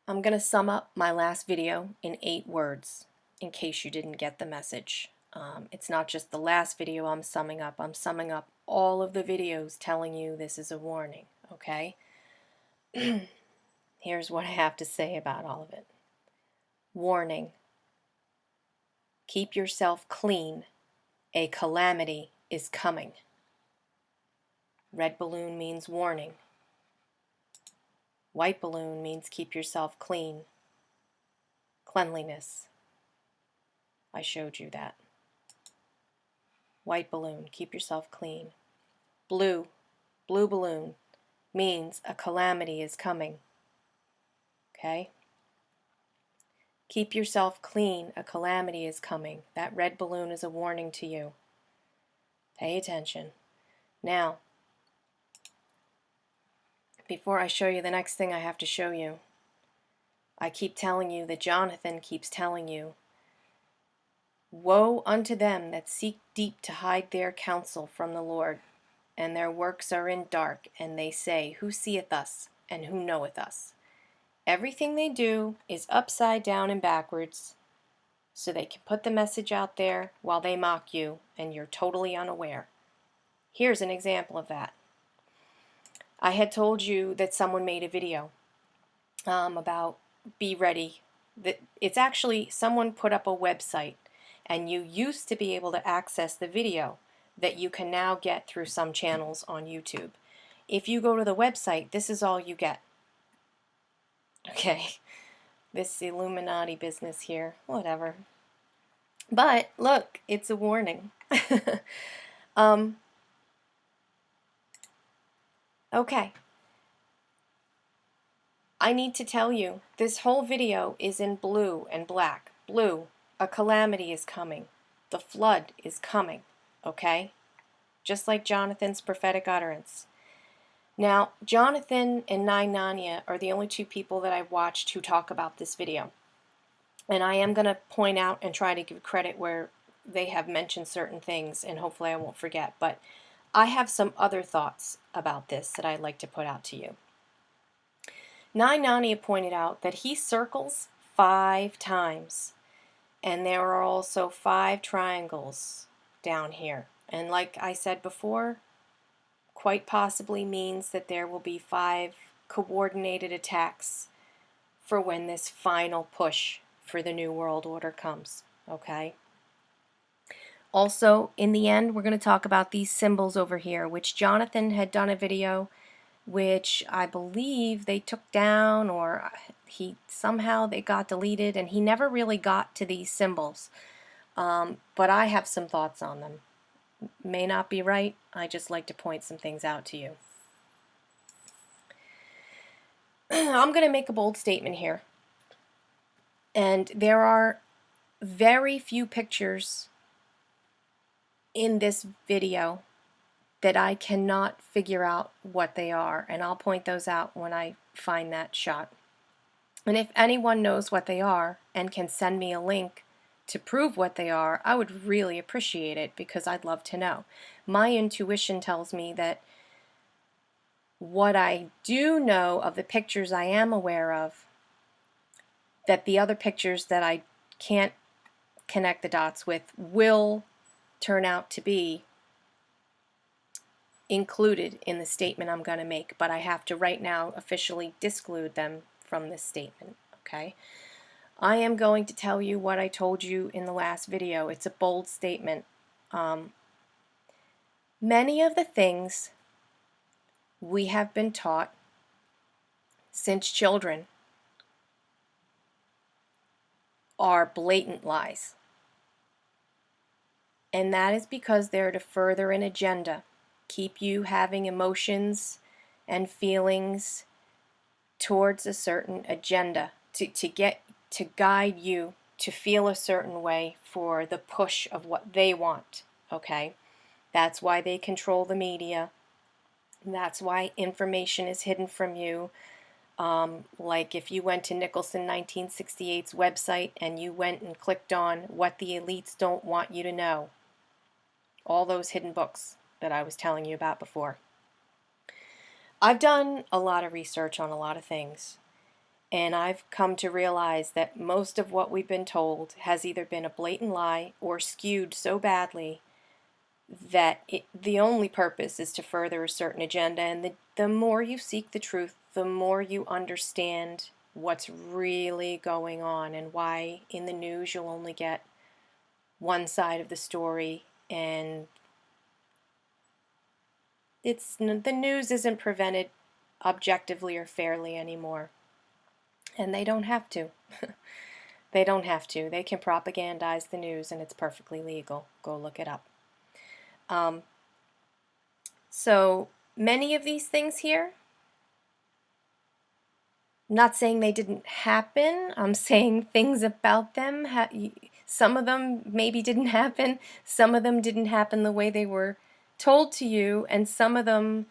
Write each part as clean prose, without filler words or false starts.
I'm going to sum up my last video in 8 words in case you didn't get the message. It's not just the last video I'm summing up all of the videos telling you this is a warning, okay? Here's what I have to say about all of it. Warning. Keep yourself clean. A calamity is coming. Red balloon means warning. White balloon means keep yourself clean. Cleanliness. I showed you that. White balloon, keep yourself clean. Blue balloon means a calamity is coming. Okay? Keep yourself clean, a calamity is coming. That red balloon is a warning to you. Pay attention. Now, before I show you the next thing I have to show you, I keep telling you that Jonathan keeps telling you, woe unto them that seek deep to hide their counsel from the Lord, and their works are in dark, and they say, who seeth us, and who knoweth us? Everything they do is upside down and backwards, so they can put the message out there while they mock you, and you're totally unaware. Here's an example of that. I had told you that someone made a video about be ready. It's actually someone put up a website, and you used to be able to access the video that you can now get through some channels on YouTube. If you go to the website, this is all you get. Okay, this Illuminati business here, whatever. But look, it's a warning. Okay. I need to tell you, this whole video is in blue and black. Blue, a calamity is coming. The flood is coming, okay? Just like Jonathan's prophetic utterance. Now, Jonathan and Nanya are the only two people that I've watched who talk about this video. And I am going to point out and try to give credit where they have mentioned certain things, and hopefully I won't forget. But I have some other thoughts about this that I'd like to put out to you. Nanya pointed out that he circles 5 times, and there are also 5 triangles down here. And like I said before, quite possibly means that there will be 5 coordinated attacks for when this final push for the New World Order comes, okay? Also, in the end, we're going to talk about these symbols over here, which Jonathan had done a video which I believe they took down, or somehow they got deleted, and he never really got to these symbols. But I have some thoughts on them. May not be right. I just like to point some things out to you. I'm going to make a bold statement here. And there are very few pictures in this video that I cannot figure out what they are, and I'll point those out when I find that shot. And if anyone knows what they are and can send me a link to prove what they are, I would really appreciate it, because I'd love to know. My intuition tells me that what I do know of the pictures I am aware of, that the other pictures that I can't connect the dots with will turn out to be included in the statement I'm going to make, but I have to right now officially disclude them from this statement, okay? I am going to tell you what I told you in the last video. It's a bold statement. Many of the things we have been taught since children are blatant lies. And that is because they're to further an agenda. Keep you having emotions and feelings towards a certain agenda, to guide you to feel a certain way for the push of what they want, okay? That's why they control the media. That's why information is hidden from you. Like if you went to Nicholson 1968's website and you went and clicked on what the elites don't want you to know, all those hidden books that I was telling you about before. I've done a lot of research on a lot of things, And I've come to realize that most of what we've been told has either been a blatant lie or skewed so badly that the only purpose is to further a certain agenda. And the more you seek the truth, the more you understand what's really going on and why in the news you'll only get one side of the story, and the news isn't presented objectively or fairly anymore. And they don't have to. They don't have to. They can propagandize the news and it's perfectly legal. Go look it up. So many of these things here, not saying they didn't happen, I'm saying things about them. Some of them maybe didn't happen. Some of them didn't happen the way they were told to you, and some of them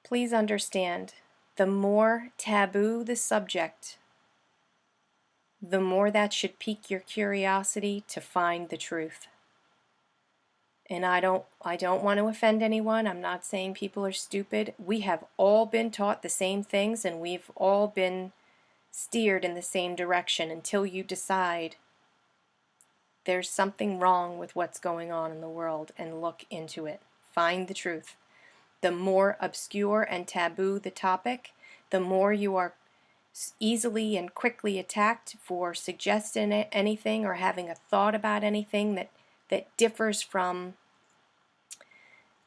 please understand, the more taboo the subject, the more that should pique your curiosity to find the truth. And I don't want to offend anyone. I'm not saying people are stupid. We have all been taught the same things, and we've all been steered in the same direction until you decide there's something wrong with what's going on in the world and look into it. Find the truth. The more obscure and taboo the topic, the more you are easily and quickly attacked for suggesting anything or having a thought about anything that differs from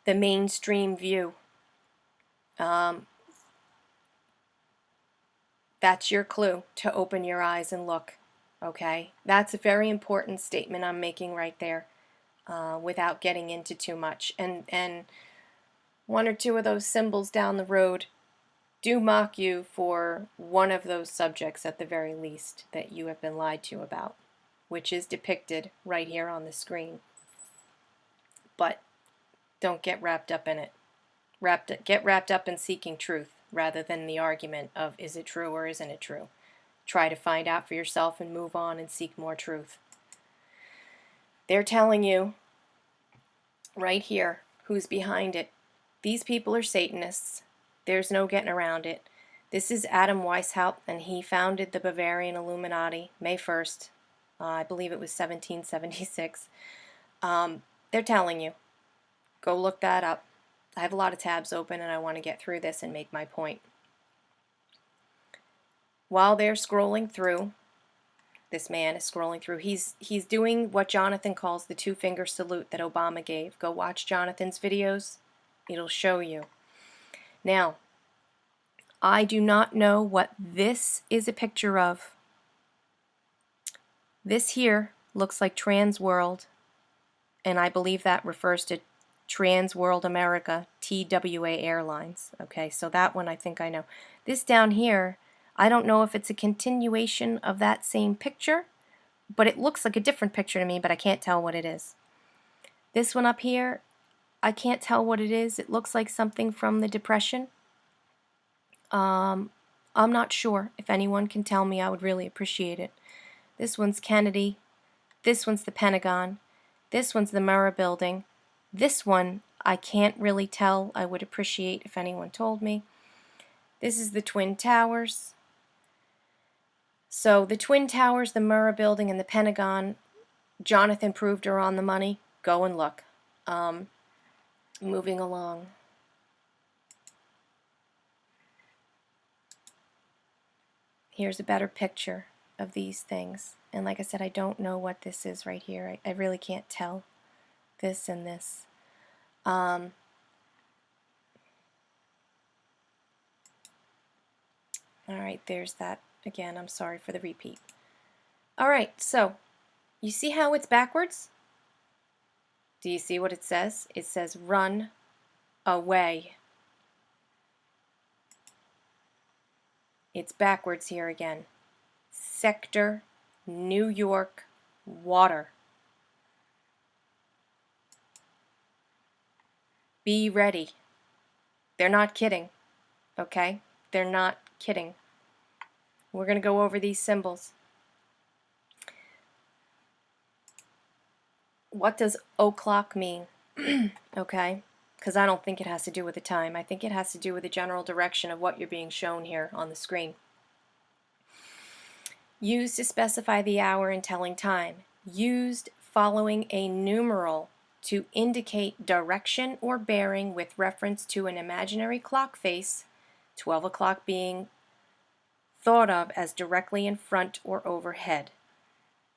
the mainstream view. That's your clue to open your eyes and look. Okay? That's a very important statement I'm making right there, without getting into too much. And one or two of those symbols down the road do mock you for one of those subjects at the very least that you have been lied to about, which is depicted right here on the screen. But don't get wrapped up in it. Get wrapped up in seeking truth rather than the argument of is it true or isn't it true. Try to find out for yourself and move on and seek more truth. They're telling you right here who's behind it. These people are Satanists. There's no getting around it. This is Adam Weishaupt, and he founded the Bavarian Illuminati May 1st. I believe it was 1776. They're telling you. Go look that up. I have a lot of tabs open, and I want to get through this and make my point. While they're scrolling through, this man is scrolling through, he's doing what Jonathan calls the two-finger salute that Obama gave. Go watch Jonathan's videos. It'll show you. Now, I do not know what this is a picture of. This here looks like Trans World, and I believe that refers to Trans World America, TWA Airlines. Okay, so that one I think I know. This down here, I don't know if it's a continuation of that same picture, but it looks like a different picture to me, but I can't tell what it is. This one up here, I can't tell what it is. It looks like something from the Depression. I'm not sure. If anyone can tell me, I would really appreciate it. This one's Kennedy. This one's the Pentagon. This one's the Murrah Building. This one, I can't really tell. I would appreciate if anyone told me. This is the Twin Towers. So the Twin Towers, the Murrah Building, and the Pentagon, Jonathan proved are on the money. Go and look. Moving along. Here's a better picture of these things. And like I said, I don't know what this is right here. I really can't tell this and this. All right, there's that. Again, I'm sorry for the repeat. All right, so you see how it's backwards? Do you see what it says? It says run away. It's backwards here again. Sector New York water. Be ready. They're not kidding, okay? They're not kidding. We're going to go over these symbols. What does o'clock mean? Okay, because I don't think it has to do with the time. I think it has to do with the general direction of what you're being shown here on the screen. Used to specify the hour in telling time. Used following a numeral to indicate direction or bearing with reference to an imaginary clock face, 12 o'clock being thought of as directly in front or overhead.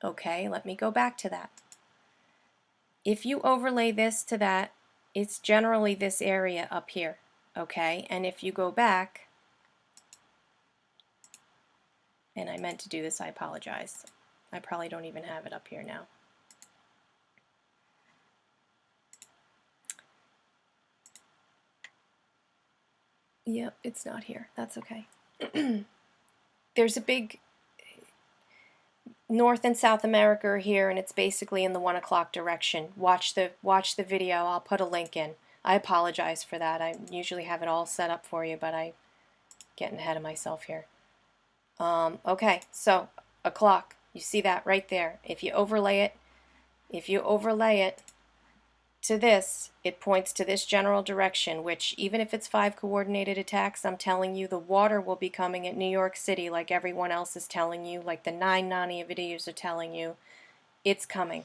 Okay, let me go back to that. If you overlay this to that, it's generally this area up here. Okay, and if you go back, and I meant to do this, I apologize. I probably don't even have it up here now. Yep, it's not here. That's okay. There's a big North and South America are here, and it's basically in the 1 o'clock direction. Watch the video. I'll put a link in. I apologize for that. I usually have it all set up for you, but I'm getting ahead of myself here. Okay, so a clock. You see that right there. If you overlay it to this, it points to this general direction, which even if it's 5 coordinated attacks, I'm telling you the water will be coming at New York City like everyone else is telling you, like the 9 Nani videos are telling you. It's coming.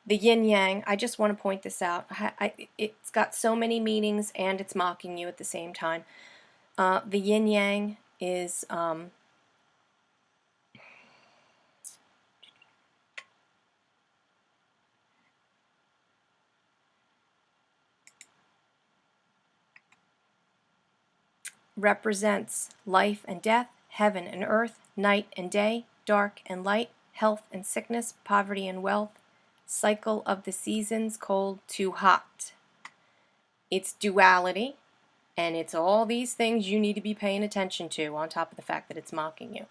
The yin-yang, I just want to point this out. It's got so many meanings and it's mocking you at the same time. The yin-yang is represents life and death, heaven and earth, night and day, dark and light, health and sickness, poverty and wealth, cycle of the seasons, cold to hot. It's duality, and it's all these things you need to be paying attention to, on top of the fact that it's mocking you.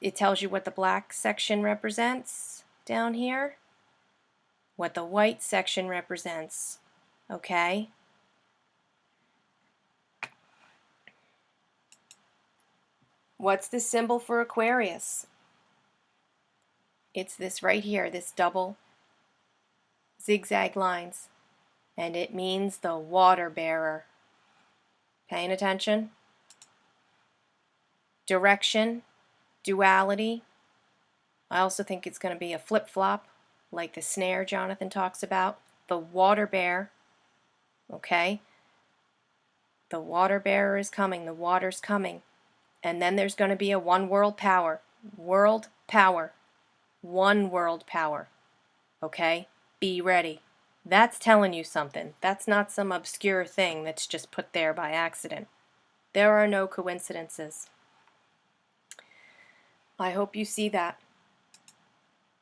It tells you what the black section represents down here, what the white section represents, okay? What's the symbol for Aquarius? It's this right here, this double zigzag lines, and it means the water bearer. Paying attention? Direction, duality. I also think it's going to be a flip-flop, like the snare Jonathan talks about. The water bear, okay? The water bearer is coming, the water's coming. And then there's going to be a one world power. World power. One world power. Okay? Be ready. That's telling you something. That's not some obscure thing that's just put there by accident. There are no coincidences. I hope you see that.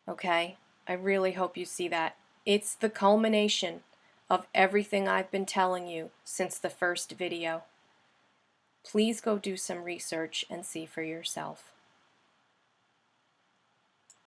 Okay? I really hope you see that. It's the culmination of everything I've been telling you since the first video. Please go do some research and see for yourself.